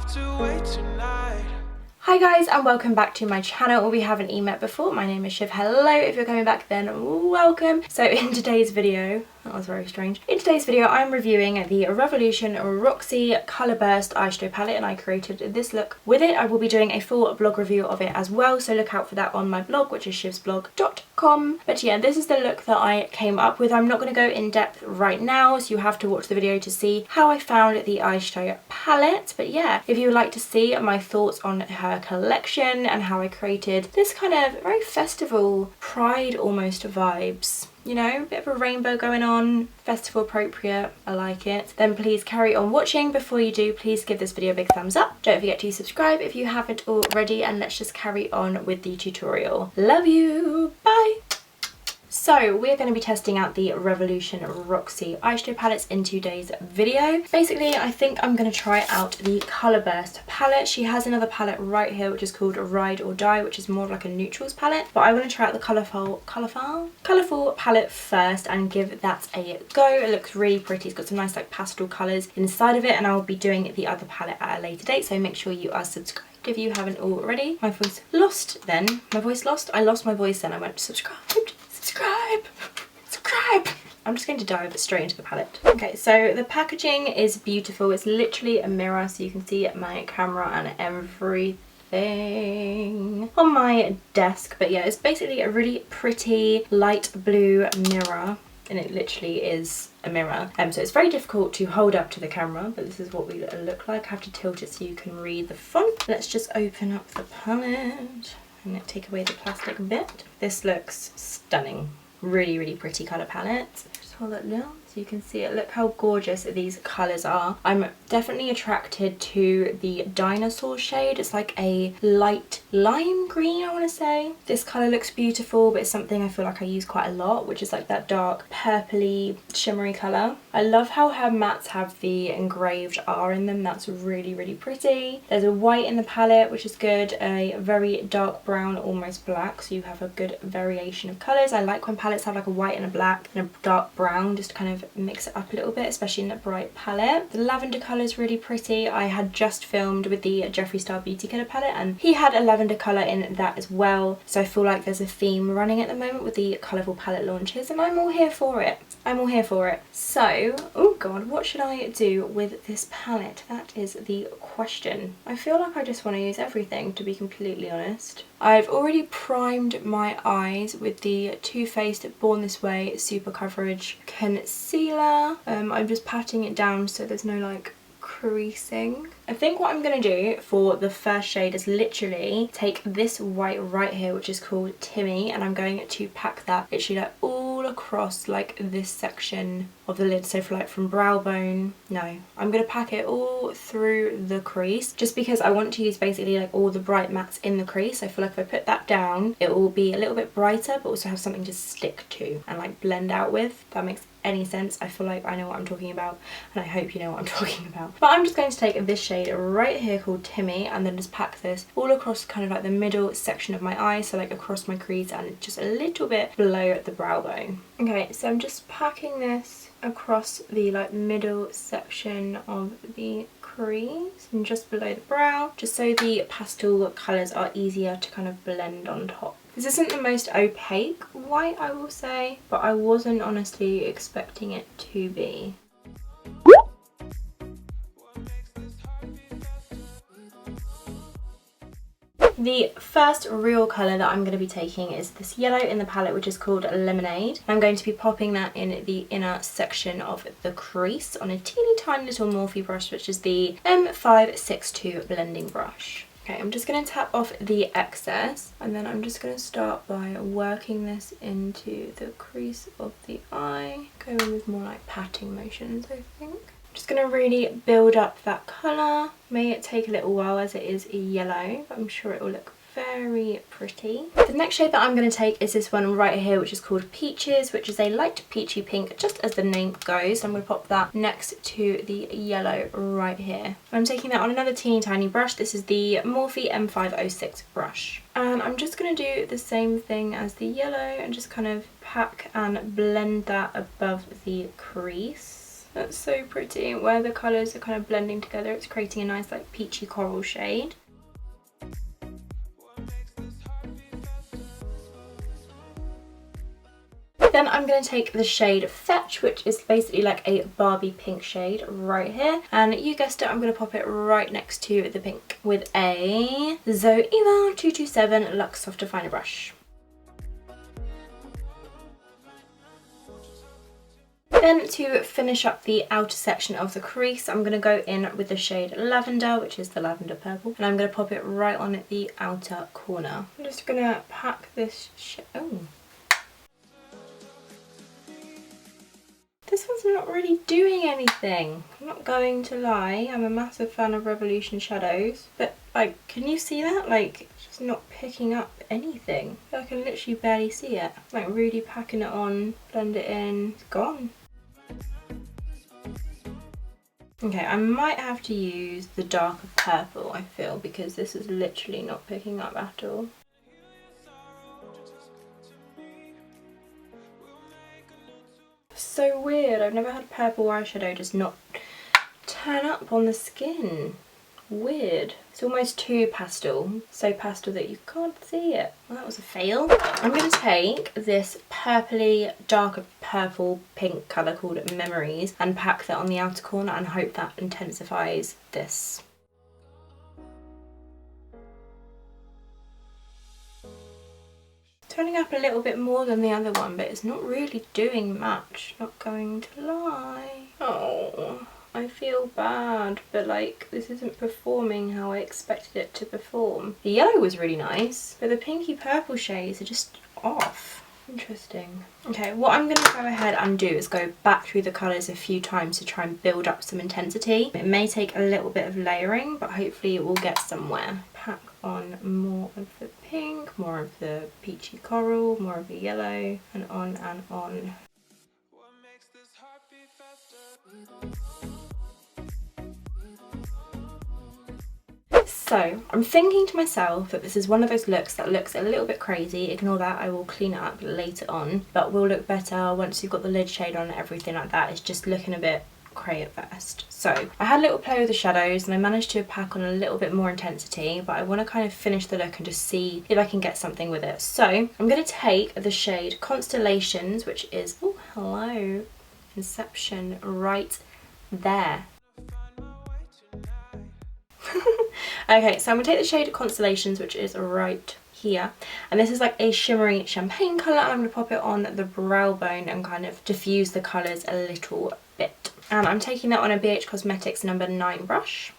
have to wait tonight. Hi guys, and welcome back to my channel. We haven't met before. My name is Shiv. Hello, if you're coming back then welcome. So in today's video, that was very strange. In today's video I'm reviewing the Revolution Roxy Colour Burst eyeshadow palette, and I created this look with it. I will be doing a full blog review of it as well, so look out for that on my blog, which is shivsblog.com. But yeah, this is the look that I came up with. I'm not going to go in depth right now, so you have to watch the video to see how I found the eyeshadow palette. But yeah, if you would like to see my thoughts on her collection and how I created this kind of very festival pride almost vibes, you know, a bit of a rainbow going on, festival appropriate, I like it, then please carry on watching. Before you do, please give this video a big thumbs up. Don't forget to subscribe if you haven't already, and let's just carry on with the tutorial. Love you, bye! So we're going to be testing out the Revolution Roxy eyeshadow palettes in today's video. Basically, I think I'm going to try out the Colour Burst palette. She has another palette right here which is called Ride or Die, which is more of like a neutrals palette. But I want to try out the colourful palette first and give that a go. It looks really pretty. It's got some nice like pastel colours inside of it, and I'll be doing the other palette at a later date. So make sure you are subscribed if you haven't already. My voice lost then. My voice lost? I lost my voice then. I went subscribed. Subscribe! I'm just going to dive straight into the palette. Okay, so the packaging is beautiful. It's literally a mirror, so you can see my camera and everything on my desk. But yeah, it's basically a really pretty light blue mirror, and it literally is a mirror. So it's very difficult to hold up to the camera, but this is what we look like. I have to tilt it so you can read the font. Let's just open up the palette and take away the plastic bit. This looks stunning. Really, really pretty colour palette. Just hold it down so you can see it. Look how gorgeous these colours are. I'm definitely attracted to the dinosaur shade. It's like a light lime green, I want to say. This colour looks beautiful, but it's something I feel like I use quite a lot, which is like that dark purpley shimmery colour. I love how her mattes have the engraved R in them. That's really, really pretty. There's a white in the palette, which is good. A very dark brown, almost black, so you have a good variation of colours. I like when palettes have like a white and a black and a dark brown, just to kind of mix it up a little bit, especially in a bright palette. The lavender colour is really pretty. I had just filmed with the Jeffree Star Beauty Colour palette, and he had a lavender colour in that as well. So I feel like there's a theme running at the moment with the colourful palette launches, and I'm all here for it. I'm all here for it. So, oh god, what should I do with this palette? That is the question. I feel like I just want to use everything, to be completely honest. I've already primed my eyes with the Too Faced Born This Way Super Coverage Concealer. I'm just patting it down so there's no like creasing. I think what I'm going to do for the first shade is literally take this white right here, which is called Timmy, and I'm going to pack that literally like all across like this section of the lid. So for like from brow bone, no, I'm going to pack it all through the crease, just because I want to use basically like all the bright mattes in the crease. I feel like if I put that down, it will be a little bit brighter, but also have something to stick to and like blend out with. If that makes any sense. I feel like I know what I'm talking about, and I hope you know what I'm talking about. But I'm just going to take this shade right here called Timmy, and then just pack this all across kind of like the middle section of my eye, so like across my crease and just a little bit below the brow bone. Okay, so I'm just packing this across the like middle section of the crease and just below the brow, just so the pastel colours are easier to kind of blend on top. This isn't the most opaque white, I will say, but I wasn't honestly expecting it to be. The first real colour that I'm going to be taking is this yellow in the palette, which is called Lemonade. I'm going to be popping that in the inner section of the crease on a teeny tiny little Morphe brush, which is the M562 blending brush. Okay, I'm just going to tap off the excess, and then I'm just going to start by working this into the crease of the eye, going with more like patting motions, I think. Just going to really build up that colour. May it take a little while as it is yellow, but I'm sure it will look very pretty. The next shade that I'm going to take is this one right here, which is called Peaches, which is a light peachy pink, just as the name goes. I'm going to pop that next to the yellow right here. I'm taking that on another teeny tiny brush. This is the Morphe M506 brush. And I'm just going to do the same thing as the yellow and just kind of pack and blend that above the crease. That's so pretty. Where the colours are kind of blending together, it's creating a nice like peachy coral shade. Then I'm going to take the shade Fetch, which is basically like a Barbie pink shade right here. And you guessed it, I'm going to pop it right next to the pink with a Zoeva 227 Luxe Soft Definer brush. Then to finish up the outer section of the crease, I'm going to go in with the shade Lavender, which is the lavender purple, and I'm going to pop it right on at the outer corner. I'm just going to pack this This one's not really doing anything. I'm not going to lie, I'm a massive fan of Revolution shadows, but like, can you see that? Like, it's just not picking up anything. I can literally barely see it. Like, really packing it on, blend it in, it's gone. Okay, I might have to use the darker purple, I feel, because this is literally not picking up at all. So weird, I've never had purple eyeshadow just not turn up on the skin. Weird. It's almost too pastel. So pastel that you can't see it. Well, that was a fail. I'm going to take this purpley, darker purple pink colour called Memories and pack that on the outer corner and hope that intensifies this. Turning up a little bit more than the other one, but it's not really doing much, not going to lie. Oh, I feel bad, but like, this isn't performing how I expected it to perform. The yellow was really nice, but the pinky purple shades are just off. Interesting. Okay, what I'm going to go ahead and do is go back through the colours a few times to try and build up some intensity. It may take a little bit of layering, but hopefully it will get somewhere. Pack on more of the pink, more of the peachy coral, more of the yellow, and on and on. So, I'm thinking to myself that this is one of those looks that looks a little bit crazy. Ignore that, I will clean it up later on. But will look better once you've got the lid shade on and everything like that. It's just looking a bit cray at first. So, I had a little play with the shadows and I managed to pack on a little bit more intensity. But I want to kind of finish the look and just see if I can get something with it. So, I'm going to take the shade Constellations, which is, oh hello, Inception, right there. Okay, so I'm going to take the shade Constellations, which is right here. And this is like a shimmery champagne colour. And I'm going to pop it on the brow bone and kind of diffuse the colours a little bit. And I'm taking that on a BH Cosmetics number 9 brush.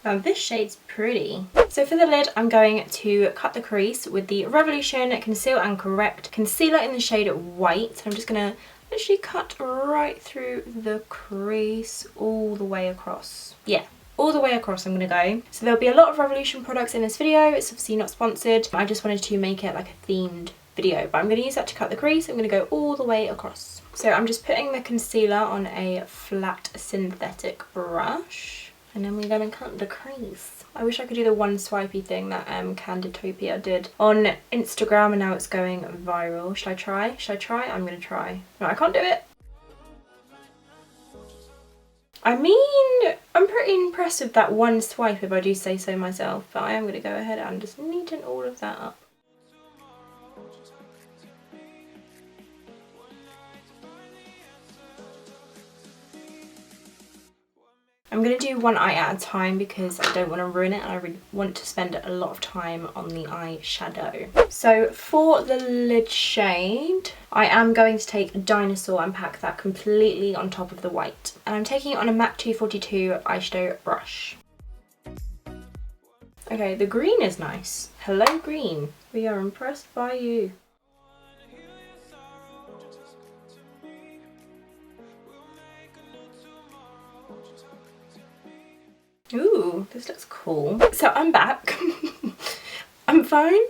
Now this shade's pretty. So for the lid, I'm going to cut the crease with the Revolution Conceal and Correct Concealer in the shade White. So I'm just going to literally cut right through the crease all the way across. Yeah, all the way across I'm going to go. So there'll be a lot of Revolution products in this video. It's obviously not sponsored. I just wanted to make it like a themed video, but I'm going to use that to cut the crease. I'm going to go all the way across. So I'm just putting the concealer on a flat synthetic brush, and then we're going to cut the crease. I wish I could do the one swipey thing that Candidtopia did on Instagram, and now it's going viral. Should I try? Should I try? I'm going to try. No, I can't do it. I mean, I'm pretty impressed with that one swipe if I do say so myself, but I am going to go ahead and just neaten all of that up. I'm going to do one eye at a time because I don't want to ruin it and I really want to spend a lot of time on the eyeshadow. So for the lid shade, I am going to take Dinosaur and pack that completely on top of the white. And I'm taking it on a MAC 242 eyeshadow brush. Okay, the green is nice. Hello green. We are impressed by you. Ooh, this looks cool. So I'm back. I'm fine.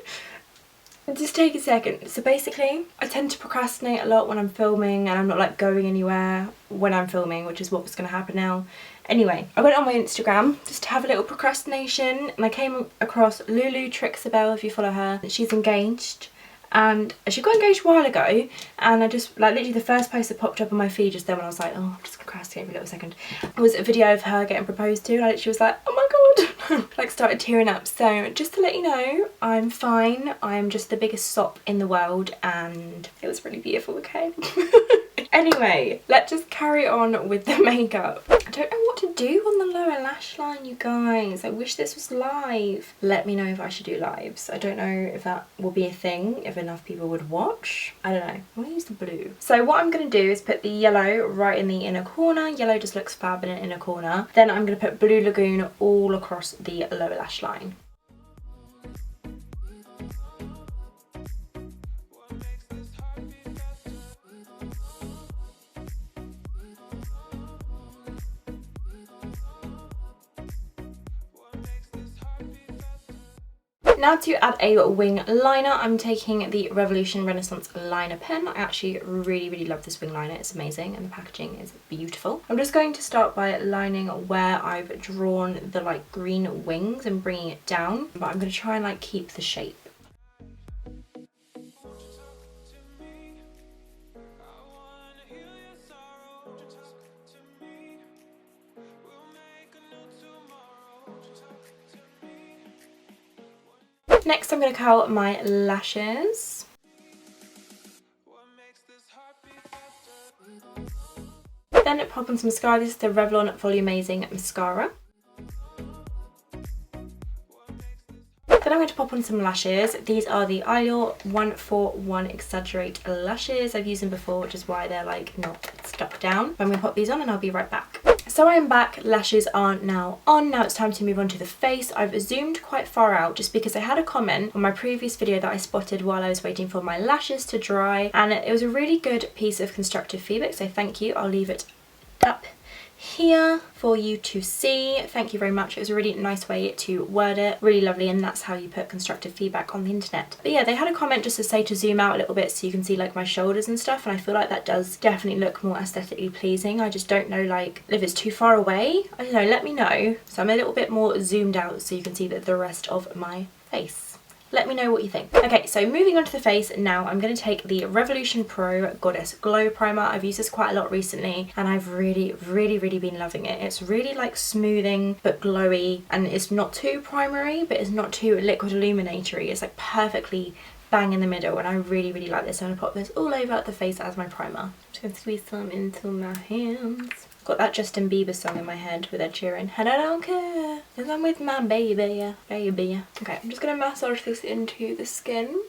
Just take a second. So basically, I tend to procrastinate a lot when I'm filming and I'm not like going anywhere when I'm filming, which is what's going to happen now. Anyway, I went on my Instagram just to have a little procrastination and I came across Lulu Trixabelle, if you follow her. She's engaged and she got engaged a while ago, and I just, like, literally the first post that popped up on my feed just then when I was like, oh, I'm just gonna procrastinate for a little second, it was a video of her getting proposed to. Like, she was like, oh my god, like started tearing up. So just to let you know, I'm fine. I'm just the biggest sop in the world, and it was really beautiful, okay? Anyway, let's just carry on with the makeup. I don't know what to do on the lower lash line, you guys. I wish this was live. Let me know if I should do lives. I don't know if that will be a thing, if enough people would watch. I don't know. I'm gonna use the blue. So what I'm gonna do is put the yellow right in the inner corner. Yellow just looks fab in an inner corner. Then I'm gonna put Blue Lagoon all across the lower lash line. Now to add a wing liner, I'm taking the Revolution Renaissance liner pen. I actually really love this wing liner. It's amazing and the packaging is beautiful. I'm just going to start by lining where I've drawn the like green wings and bringing it down, but I'm going to try and like keep the shape. Next I'm going to curl my lashes. Then pop on some mascara. This is the Revlon Volumizing Mascara. Then I'm going to pop on some lashes. These are the Eyelure 141 Exaggerate lashes. I've used them before, which is why they're like not stuck down. I'm going to pop these on and I'll be right back. So I am back, lashes are now on. Now it's time to move on to the face. I've zoomed quite far out just because I had a comment on my previous video that I spotted while I was waiting for my lashes to dry, and it was a really good piece of constructive feedback, so thank you. I'll leave it up here for you to see. Thank you very much. It was a really nice way to word it, really lovely, and that's how you put constructive feedback on the internet. But yeah, they had a comment just to say to zoom out a little bit so you can see like my shoulders and stuff, and I feel like that does definitely look more aesthetically pleasing. I just don't know like if it's too far away. I don't know, let me know. So I'm a little bit more zoomed out so you can see the rest of my face. Let me know what you think. Okay, so moving on to the face now, I'm going to take the Revolution Pro Goddess Glow Primer. I've used this quite a lot recently and I've really been loving it. It's really like smoothing but glowy, and it's not too primary but it's not too liquid illuminatory. It's like perfectly bang in the middle, and I really like this. I'm going to pop this all over the face as my primer. Just going to squeeze some into my hands. Got that Justin Bieber song in my head with Ed Sheeran, and I don't care, cause I'm with my baby. Okay, I'm just gonna massage this into the skin.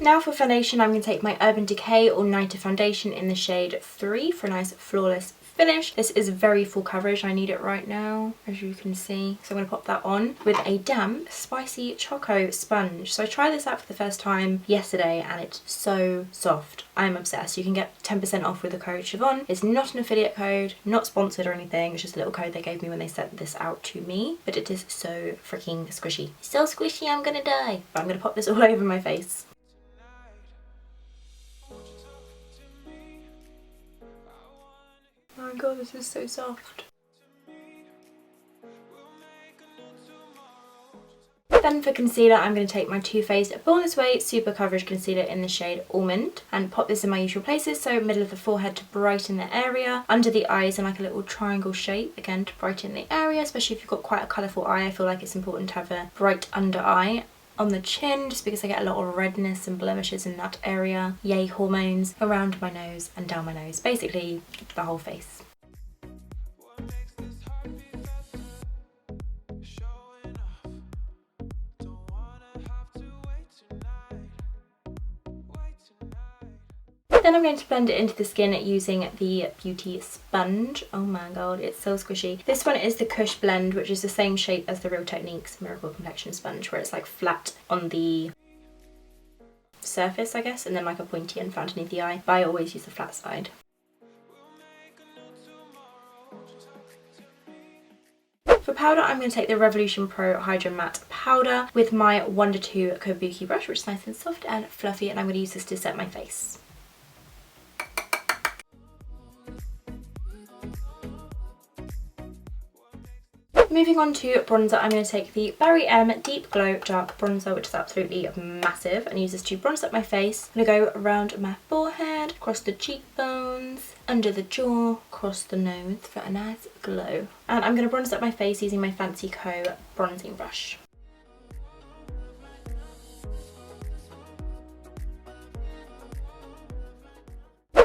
Now for foundation, I'm going to take my Urban Decay All Nighter foundation in the shade 3 for a nice flawless finish. This is very full coverage. I need it right now, as you can see. So I'm going to pop that on with a damp, spicy Choco sponge. So I tried this out for the first time yesterday and it's so soft. I'm obsessed. You can get 10% off with the code Siobhan. It's not an affiliate code, not sponsored or anything. It's just a little code they gave me when they sent this out to me. But it is so freaking squishy. So squishy, I'm going to die. But I'm going to pop this all over my face. Oh my god, this is so soft. Then for concealer, I'm going to take my Too Faced Born This Way Super Coverage Concealer in the shade Almond and pop this in my usual places, so middle of the forehead to brighten the area, under the eyes in like a little triangle shape, again to brighten the area, especially if you've got quite a colourful eye. I feel like it's important to have a bright under eye. On the chin, just because I get a lot of redness and blemishes in that area. Yay hormones. Around my nose and down my nose. Basically the whole face. Then I'm going to blend it into the skin using the Beauty Sponge. Oh my god, it's so squishy. This one is the Kush Blend, which is the same shape as the Real Techniques Miracle Complexion Sponge, where it's like flat on the surface, I guess, and then like a pointy end for underneath the eye. But I always use the flat side. For powder, I'm going to take the Revolution Pro Hydra Matte Powder with my Wonder 2 Kabuki brush, which is nice and soft and fluffy, and I'm going to use this to set my face. Moving on to bronzer, I'm going to take the Berry M Deep Glow Dark Bronzer, which is absolutely massive, and use this to bronze up my face. I'm going to go around my forehead, across the cheekbones, under the jaw, across the nose for a nice glow. And I'm going to bronze up my face using my Fancy Co bronzing brush.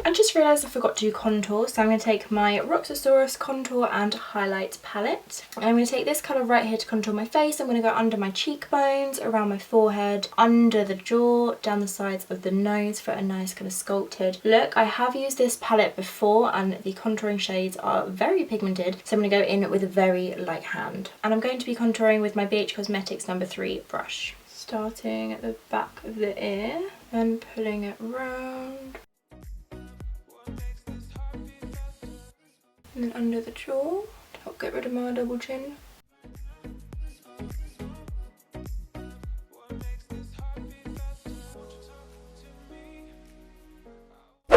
I just realised I forgot to do contour, so I'm going to take my Roxxsaurus Contour and Highlight palette. And I'm going to take this colour right here to contour my face. I'm going to go under my cheekbones, around my forehead, under the jaw, down the sides of the nose for a nice kind of sculpted look. I have used this palette before and the contouring shades are very pigmented, so I'm going to go in with a very light hand. And I'm going to be contouring with my BH Cosmetics No. 3 brush. Starting at the back of the ear and pulling it round. And then under the jaw to help get rid of my double chin.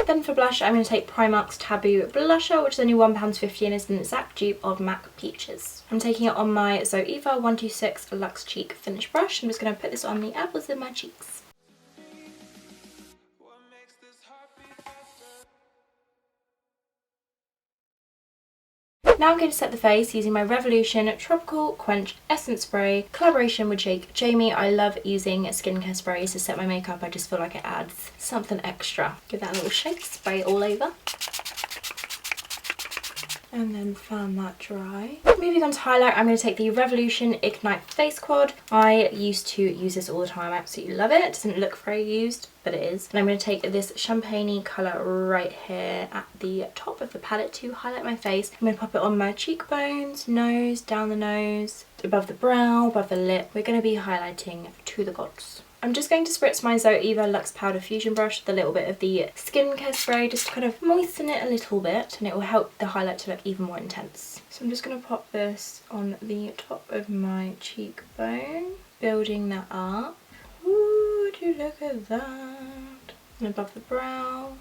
Then for blush, I'm going to take Primark's Taboo blusher, which is only £1.50 and is an exact dupe of MAC Peaches. I'm taking it on my Zoeva 126 Luxe Cheek Finish brush. I'm just going to put this on the apples of my cheeks. Now I'm going to set the face using my Revolution Tropical Quench Essence Spray, collaboration with Jake Jamie. I love using skincare sprays to set my makeup. I just feel like it adds something extra. Give that a little shake, spray it all over. And then fan that dry. Moving on to highlight, I'm going to take the Revolution Ignite Face Quad. I used to use this all the time. I absolutely love it. It doesn't look very used, but it is. And I'm going to take this champagne colour right here at the top of the palette to highlight my face. I'm going to pop it on my cheekbones, nose, down the nose, above the brow, above the lip. We're going to be highlighting to the gods. I'm just going to spritz my Zoeva Luxe Powder Fusion brush with a little bit of the skincare spray just to kind of moisten it a little bit, and it will help the highlight to look even more intense. So I'm just going to pop this on the top of my cheekbone, building that up. Ooh, would you look at that? And above the brow.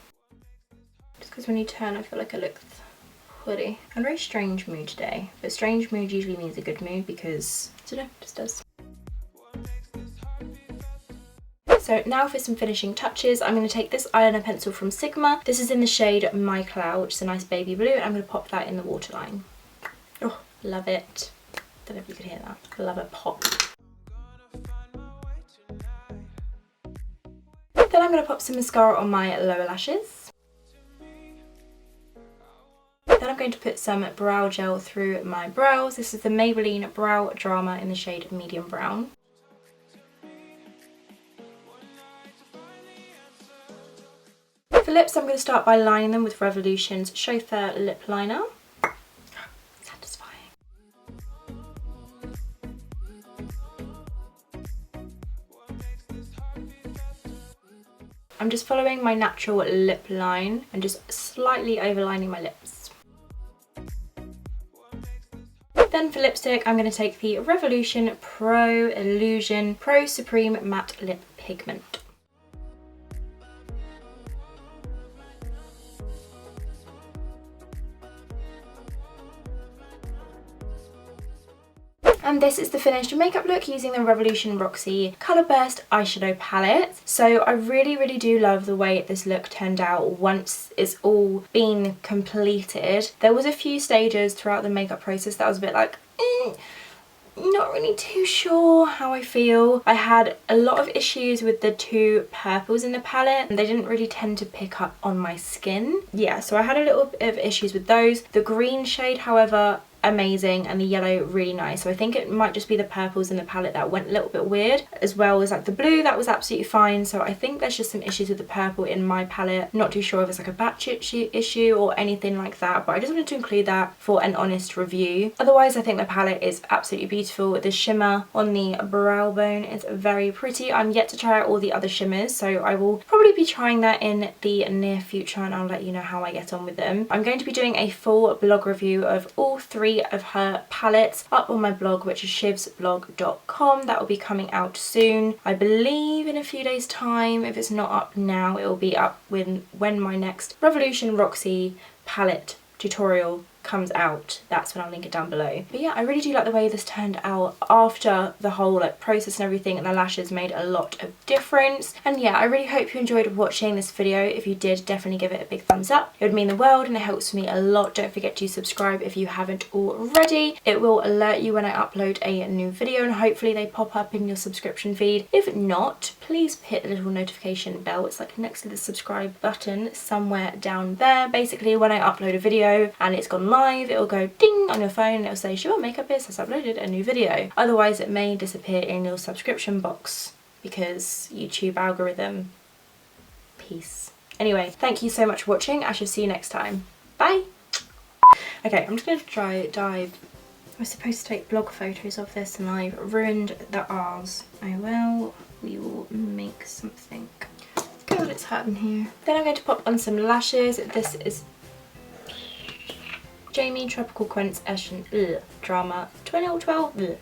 Just because when you turn I feel like it looks pretty. I'm in a very strange mood today, but strange mood usually means a good mood because, I don't know, it just does. So now for some finishing touches, I'm going to take this eyeliner pencil from Sigma. This is in the shade My Cloud, which is a nice baby blue, and I'm going to pop that in the waterline. Oh, love it. Don't know if you could hear that. Love a pop. Then I'm going to pop some mascara on my lower lashes. Then I'm going to put some brow gel through my brows. This is the Maybelline Brow Drama in the shade Medium Brown. For lips, I'm going to start by lining them with Revolution's Chauffer Lipliner. Satisfying. I'm just following my natural lip line and just slightly overlining my lips. Then for lipstick, I'm going to take the Revolution Pro Illusion Pro Supreme Matte Lip Pigment. And this is the finished makeup look using the Revolution Roxy Colour Burst eyeshadow palette. So I really do love the way this look turned out once it's all been completed. There was a few stages throughout the makeup process that I was a bit like, not really too sure how I feel. I had a lot of issues with the two purples in the palette and they didn't really tend to pick up on my skin. Yeah, so I had a little bit of issues with those. The green shade, however, amazing, and the yellow really nice. So I think it might just be the purples in the palette that went a little bit weird, as well as like the blue that was absolutely fine. So I think there's just some issues with the purple in my palette. Not too sure if it's like a batch issue or anything like that, but I just wanted to include that for an honest review. Otherwise, I think the palette is absolutely beautiful. The shimmer on the brow bone is very pretty. I'm yet to try out all the other shimmers, so I will probably be trying that in the near future and I'll let you know how I get on with them. I'm going to be doing a full blog review of all three of her palettes up on my blog, which is shivsblog.com. That will be coming out soon, I believe in a few days time. If it's not up now, it will be up when my next Revolution Roxy palette tutorial comes out, that's when I'll link it down below. But yeah, I really do like the way this turned out after the whole like process and everything, and the lashes made a lot of difference. And yeah, I really hope you enjoyed watching this video. If you did, definitely give it a big thumbs up. It would mean the world and it helps me a lot. Don't forget to subscribe if you haven't already. It will alert you when I upload a new video, and hopefully they pop up in your subscription feed. If not, please hit the little notification bell. It's like next to the subscribe button somewhere down there. Basically, when I upload a video and it's gone live, it will go ding on your phone and it will say shivonmakeupbiz has uploaded a new video. Otherwise it may disappear in your subscription box because YouTube algorithm. Peace. Anyway, thank you so much for watching. I shall see you next time. Bye! Okay, I'm just going to dive. I was supposed to take blog photos of this and I've ruined the R's. Oh well, we will make something. God, it's hot in here. Then I'm going to pop on some lashes. This is Jamie Tropical Quench Drama 2012.